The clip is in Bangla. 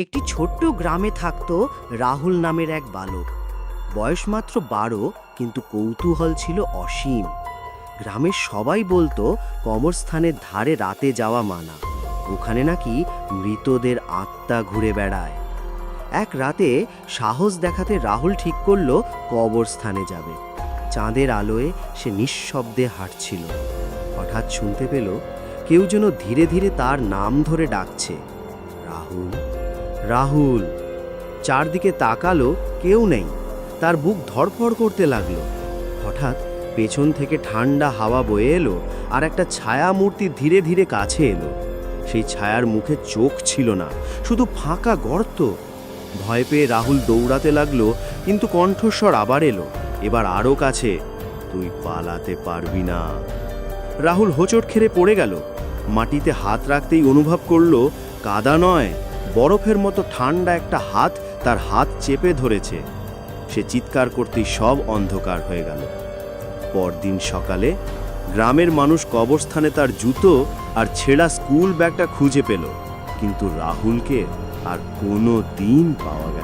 একটি ছোট্ট গ্রামে থাকত রাহুল নামের এক বালক। বয়স মাত্র 12, কিন্তু কৌতূহল ছিল অসীম। গ্রামের সবাই বলতো কবরস্থানের ধারে রাতে যাওয়া মানা, ওখানে নাকি মৃতদের আত্মা ঘুরে বেড়ায়। এক রাতে সাহস দেখাতে রাহুল ঠিক করলো কবরস্থানে যাবে। চাঁদের আলোয় সে নিঃশব্দে হাঁটছিল। হঠাৎ শুনতে পেল কেউ যেন ধীরে ধীরে তার নাম ধরে ডাকছে, রাহুল, রাহুল। চারদিকে তাকালো, কেউ নেই। তার বুক ধড়ফড় করতে লাগলো। হঠাৎ পেছন থেকে ঠান্ডা হাওয়া বয়ে এলো, আর একটা ছায়া মূর্তি ধীরে ধীরে কাছে এলো। সেই ছায়ার মুখে চোখ ছিল না, শুধু ফাঁকা গর্ত। ভয় পেয়ে রাহুল দৌড়াতে লাগলো, কিন্তু কণ্ঠস্বর আবার এলো, এবার আরও কাছে, তুই পালাতে পারবি না। রাহুল হোঁচট খেয়ে পড়ে গেল। মাটিতে হাত রাখতেই অনুভব করলো কাদা নয়, বরফের মতো ঠান্ডা একটা হাত তার হাত চেপে ধরেছে। সে চিৎকার করতেই সব অন্ধকার হয়ে গেল। পরদিন সকালে গ্রামের মানুষ কবরস্থানে তার জুতো আর ছেঁড়া স্কুল ব্যাগটা খুঁজে পেল, কিন্তু রাহুলকে আর কোনো দিন পাওয়া গেল